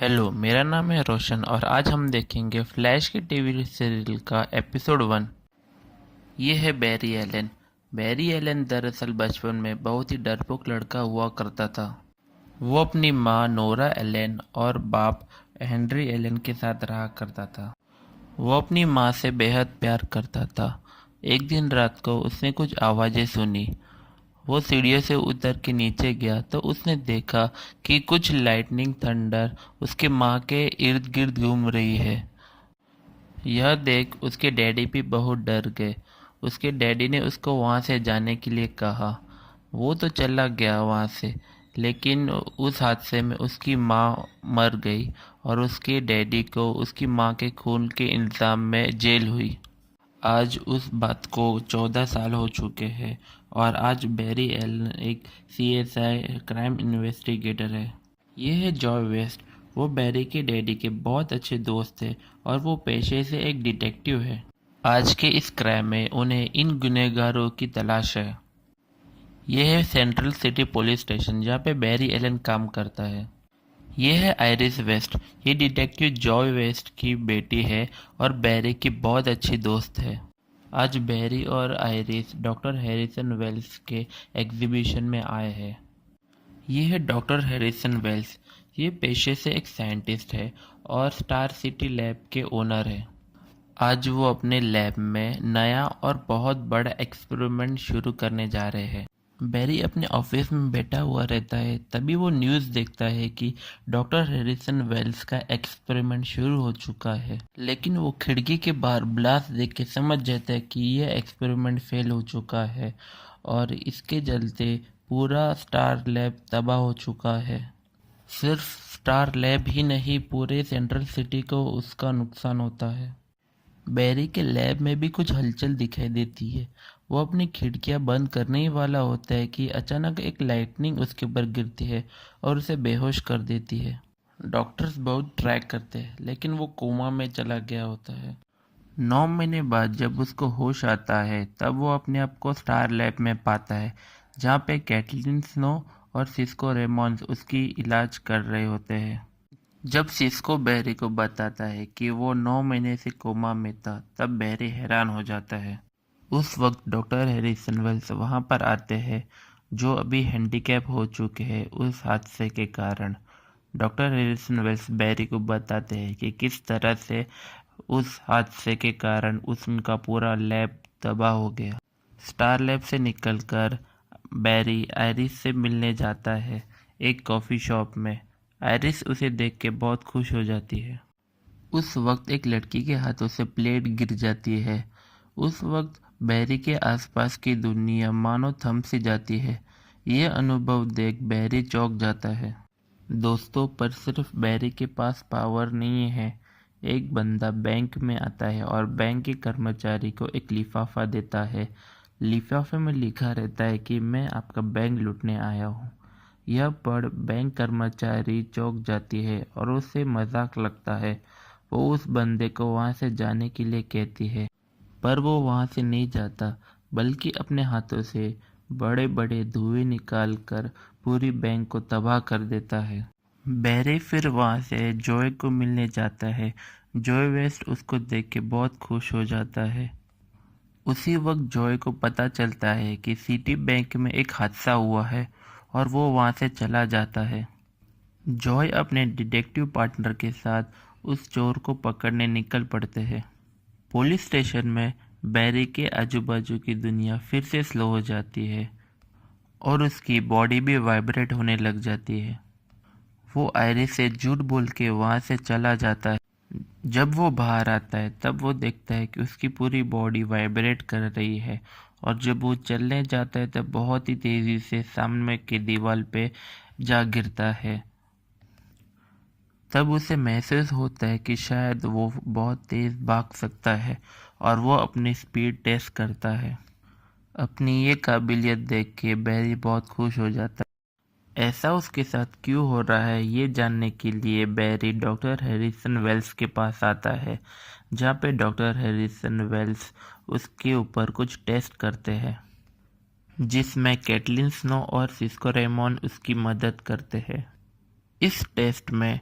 Hello, मेरा नाम है रोशन और आज हम देखेंगे फ्लैश के टीवी सीरियल का एपिसोड 1। ये है बैरी एलन। बैरी एलन दरअसल बचपन में बहुत ही डरपोक लड़का हुआ करता था। वो अपनी माँ नोरा एलन और बाप हेनरी एलन के साथ रहा करता था। वो अपनी माँ से बेहद प्यार करता था। एक दिन रात को उसने कुछ आवाज़ें सुनी। वो सीढ़ियों से उतर के नीचे गया तो उसने देखा कि कुछ लाइटनिंग थंडर उसके माँ के इर्द गिर्द घूम रही है। यह देख उसके डैडी भी बहुत डर गए। उसके डैडी ने उसको वहाँ से जाने के लिए कहा। वो तो चला गया वहाँ से, लेकिन उस हादसे में उसकी माँ मर गई और उसके डैडी को उसकी माँ के खून के इल्ज़ाम में जेल हुई। आज उस बात को 14 साल हो चुके हैं और आज बैरी एलन एक सीएसआई क्राइम इन्वेस्टिगेटर है। ये है जॉय वेस्ट। वो बैरी के डैडी के बहुत अच्छे दोस्त थे और वो पेशे से एक डिटेक्टिव है। आज के इस क्राइम में उन्हें इन गुनहगारों की तलाश है। ये है सेंट्रल सिटी पुलिस स्टेशन जहाँ पे बैरी एलन काम करता है। ये है आइरिस वेस्ट। ये डिटेक्टिव जॉय वेस्ट की बेटी है और बैरी की बहुत अच्छी दोस्त है। आज बैरी और आइरिस डॉक्टर हैरिसन वेल्स के एग्जीबिशन में आए हैं। ये है डॉक्टर हैरिसन वेल्स। ये पेशे से एक साइंटिस्ट है और स्टार सिटी लैब के ओनर है। आज वो अपने लैब में नया और बहुत बड़ा एक्सपेरिमेंट शुरू करने जा रहे हैं। बैरी अपने ऑफिस में बैठा हुआ रहता है, तभी वो न्यूज़ देखता है कि डॉक्टर हैरिसन वेल्स का एक्सपेरिमेंट शुरू हो चुका है। लेकिन वो खिड़की के बाहर ब्लास्ट देख के समझ जाता है कि यह एक्सपेरिमेंट फेल हो चुका है और इसके चलते पूरा स्टार लैब तबाह हो चुका है। सिर्फ स्टार लैब ही नहीं, पूरे सेंट्रल सिटी को उसका नुकसान होता है। बैरी के लैब में भी कुछ हलचल दिखाई देती है। वो अपनी खिड़कियां बंद करने ही वाला होता है कि अचानक एक लाइटनिंग उसके ऊपर गिरती है और उसे बेहोश कर देती है। डॉक्टर्स बहुत ट्राई करते हैं लेकिन वो कोमा में चला गया होता है। 9 महीने बाद जब उसको होश आता है तब वो अपने आप को स्टार लैब में पाता है, जहाँ पे कैटलिन स्नो और सिस्को रेमॉन्स उसकी इलाज कर रहे होते हैं। जब सिस्को बैरी को बताता है कि वो 9 महीने से कोमा में था, तब बैरी हैरान हो जाता है। उस वक्त डॉक्टर हैरिसन वेल्स वहाँ पर आते हैं, जो अभी हैंडीकैप हो चुके हैं उस हादसे के कारण। डॉक्टर हैरिसन वेल्स बैरी को बताते हैं कि किस तरह से उस हादसे के कारण उनका पूरा लैब तबाह हो गया। स्टार लैब से निकलकर बैरी आइरिस से मिलने जाता है एक कॉफ़ी शॉप में। आइरिस उसे देख के बहुत खुश हो जाती है। उस वक्त एक लड़की के हाथों से प्लेट गिर जाती है। उस वक्त बैरी के आसपास की दुनिया मानो थम सी जाती है। यह अनुभव देख बैरी चौंक जाता है। दोस्तों, पर सिर्फ बैरी के पास पावर नहीं है। एक बंदा बैंक में आता है और बैंक के कर्मचारी को एक लिफाफा देता है। लिफाफे में लिखा रहता है कि मैं आपका बैंक लूटने आया हूँ। यह पढ़ बैंक कर्मचारी चौंक जाती है और उसे मजाक लगता है। वो उस बंदे को वहाँ से जाने के लिए कहती है, पर वो वहाँ से नहीं जाता, बल्कि अपने हाथों से बड़े बड़े धुएं निकाल कर पूरी बैंक को तबाह कर देता है। बैरी फिर वहाँ से जॉय को मिलने जाता है। जॉय वेस्ट उसको देख के बहुत खुश हो जाता है। उसी वक्त जॉय को पता चलता है कि सिटी बैंक में एक हादसा हुआ है और वो वहाँ से चला जाता है। जॉय अपने डिटेक्टिव पार्टनर के साथ उस चोर को पकड़ने निकल पड़ते हैं। पुलिस स्टेशन में बैरी के आजू बाजू की दुनिया फिर से स्लो हो जाती है और उसकी बॉडी भी वाइब्रेट होने लग जाती है। वो आइरिस से झूठ बोल के वहाँ से चला जाता है। जब वो बाहर आता है तब वो देखता है कि उसकी पूरी बॉडी वाइब्रेट कर रही है और जब वो चलने जाता है तब बहुत ही तेज़ी से सामने की दीवार पे जा गिरता है। तब उसे महसूस होता है कि शायद वो बहुत तेज़ भाग सकता है और वो अपनी स्पीड टेस्ट करता है। अपनी ये काबिलियत देख के बैरी बहुत खुश हो जाता है। ऐसा उसके साथ क्यों हो रहा है ये जानने के लिए बैरी डॉक्टर हैरिसन वेल्स के पास आता है, जहाँ पे डॉक्टर हैरिसन वेल्स उसके ऊपर कुछ टेस्ट करते हैं, जिसमें कैटलिन स्नो और सिस्को रेमॉन उसकी मदद करते हैं। इस टेस्ट में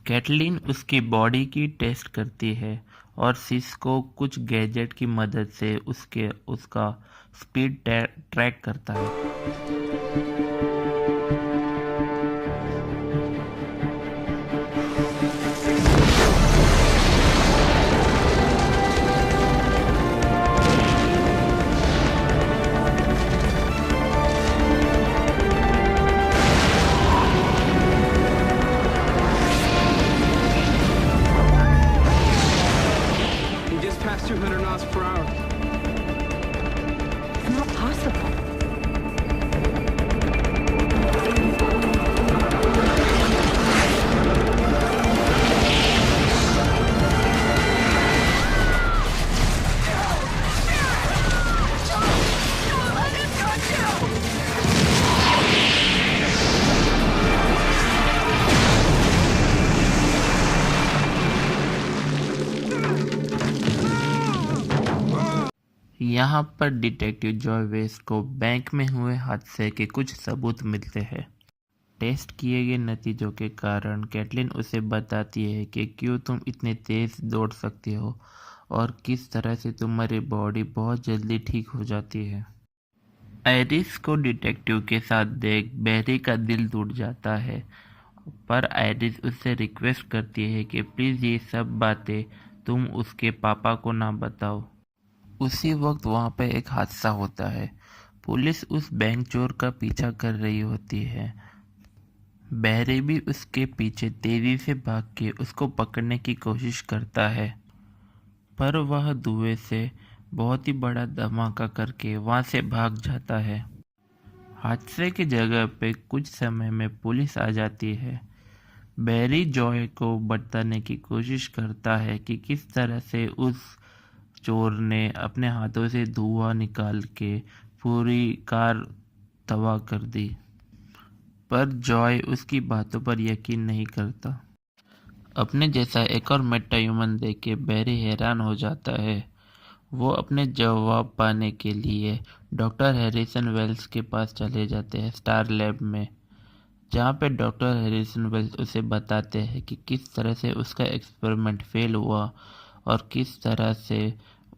कैटलीन उसकी बॉडी की टेस्ट करती है और सिस्को कुछ गैजेट की मदद से उसका स्पीड ट्रैक करता है। He just passed 200 knots per hour. It's not possible. यहाँ पर डिटेक्टिव जॉय वेस्ट को बैंक में हुए हादसे के कुछ सबूत मिलते हैं। टेस्ट किए गए नतीजों के कारण कैटलीन उसे बताती है कि क्यों तुम इतने तेज दौड़ सकती हो और किस तरह से तुम्हारी बॉडी बहुत जल्दी ठीक हो जाती है। आयरिस को डिटेक्टिव के साथ देख बैरी का दिल टूट जाता है, पर आयरिस उससे रिक्वेस्ट करती है कि प्लीज़ ये सब बातें तुम उसके पापा को ना बताओ। उसी वक्त वहाँ पे एक हादसा होता है। पुलिस उस बैंक चोर का पीछा कर रही होती है। बैरी भी उसके पीछे तेजी से भाग के उसको पकड़ने की कोशिश करता है, पर वह धुएं से बहुत ही बड़ा धमाका करके वहाँ से भाग जाता है। हादसे की जगह पे कुछ समय में पुलिस आ जाती है। बैरी जॉय को बताने की कोशिश करता है कि किस तरह से उस चोर ने अपने हाथों से धुआं निकाल के पूरी कार तबाह कर दी, पर जॉय उसकी बातों पर यकीन नहीं करता। अपने जैसा एक और मेटा ह्यूमन देख के बैरी हैरान हो जाता है। वो अपने जवाब पाने के लिए डॉक्टर हैरिसन वेल्स के पास चले जाते हैं, स्टार लैब में, जहाँ पे डॉक्टर हैरिसन वेल्स उसे बताते हैं कि किस तरह से उसका एक्सपेरिमेंट फेल हुआ और किस तरह से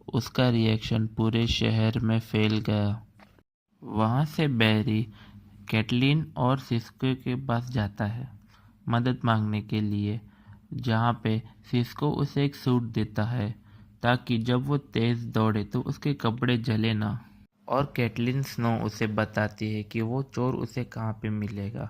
उसका रिएक्शन पूरे शहर में फैल गया। वहाँ से बैरी कैटलीन और सिस्को के पास जाता है मदद मांगने के लिए, जहाँ पे सिस्को उसे एक सूट देता है ताकि जब वो तेज दौड़े तो उसके कपड़े जले ना। और कैटलीन स्नो उसे बताती है कि वो चोर उसे कहाँ पे मिलेगा,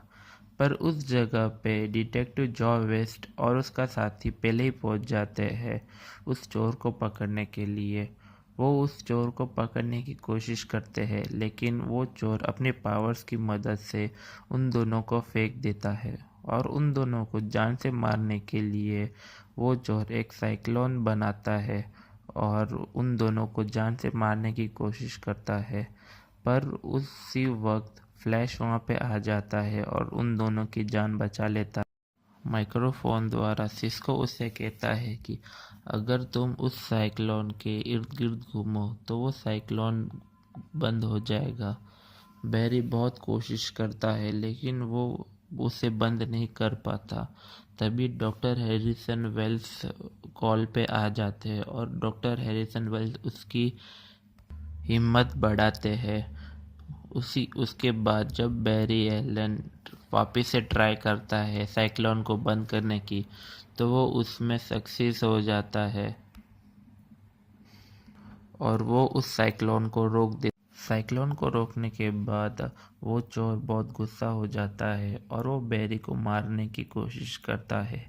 पर उस जगह पे डिटेक्टिव जॉय वेस्ट और उसका साथी पहले ही पहुंच जाते हैं उस चोर को पकड़ने के लिए। वो उस चोर को पकड़ने की कोशिश करते हैं, लेकिन वो चोर अपने पावर्स की मदद से उन दोनों को फेंक देता है और उन दोनों को जान से मारने के लिए वो चोर एक साइक्लोन बनाता है और उन दोनों को जान से मारने की कोशिश करता है। पर उसी वक्त फ्लैश वहाँ पे आ जाता है और उन दोनों की जान बचा लेता है। माइक्रोफोन द्वारा सिस्को उसे कहता है कि अगर तुम उस साइक्लोन के इर्द गिर्द घूमो तो वो साइक्लोन बंद हो जाएगा। बैरी बहुत कोशिश करता है लेकिन वो उसे बंद नहीं कर पाता। तभी डॉक्टर हैरिसन वेल्स कॉल पे आ जाते हैं और डॉक्टर हैरिसन वेल्स उसकी हिम्मत बढ़ाते हैं। उसके बाद जब बैरी एलन वापस से ट्राई करता है साइक्लोन को बंद करने की, तो वो उसमें सक्सेस हो जाता है और वो उस साइक्लोन को रोक दे। साइक्लोन को रोकने के बाद वो चोर बहुत गुस्सा हो जाता है और वो बैरी को मारने की कोशिश करता है,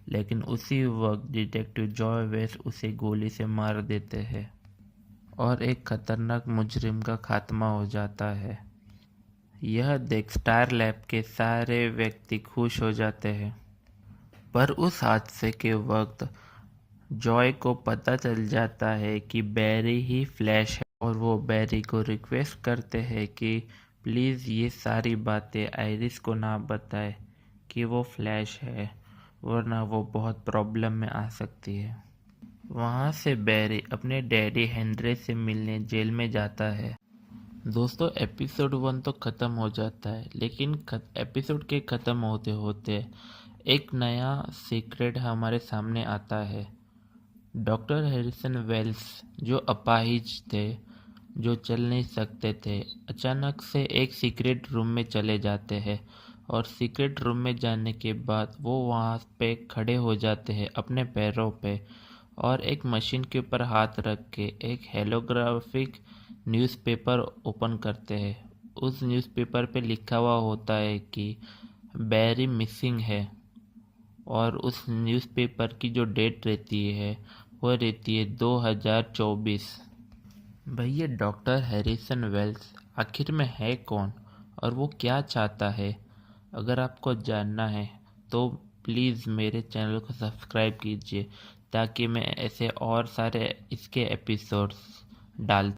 लेकिन उसी वक्त डिटेक्टिव जॉय वेस्ट उसे गोली से मार देते हैं और एक खतरनाक मुजरिम का खात्मा हो जाता है। यह देख स्टार लैब के सारे व्यक्ति खुश हो जाते हैं, पर उस हादसे के वक्त जॉय को पता चल जाता है कि बैरी ही फ्लैश है और वो बैरी को रिक्वेस्ट करते हैं कि प्लीज़ ये सारी बातें आयरिस को ना बताए कि वो फ्लैश है, वरना वो बहुत प्रॉब्लम में आ सकती है। वहाँ से बैरी अपने डैडी हेनरी से मिलने जेल में जाता है। दोस्तों, एपिसोड 1 तो ख़त्म हो जाता है, लेकिन एपिसोड के ख़त्म होते होते एक नया सीक्रेट हमारे सामने आता है। डॉक्टर हैरिसन वेल्स, जो अपाहिज थे, जो चल नहीं सकते थे, अचानक से एक सीक्रेट रूम में चले जाते हैं और सीक्रेट रूम में जाने के बाद वो वहाँ पे खड़े हो जाते हैं अपने पैरों पे और एक मशीन के ऊपर हाथ रख के एक हेलोग्राफिक न्यूज़पेपर ओपन करते हैं। उस न्यूज़पेपर पे लिखा हुआ होता है कि बैरी मिसिंग है और उस न्यूज़पेपर की जो डेट रहती है वो रहती है 2024। भैया डॉक्टर हैरिसन वेल्स आखिर में है कौन और वो क्या चाहता है? अगर आपको जानना है तो प्लीज़ मेरे चैनल को सब्सक्राइब कीजिए ताकि मैं ऐसे और सारे इसके एपिसोड्स डाल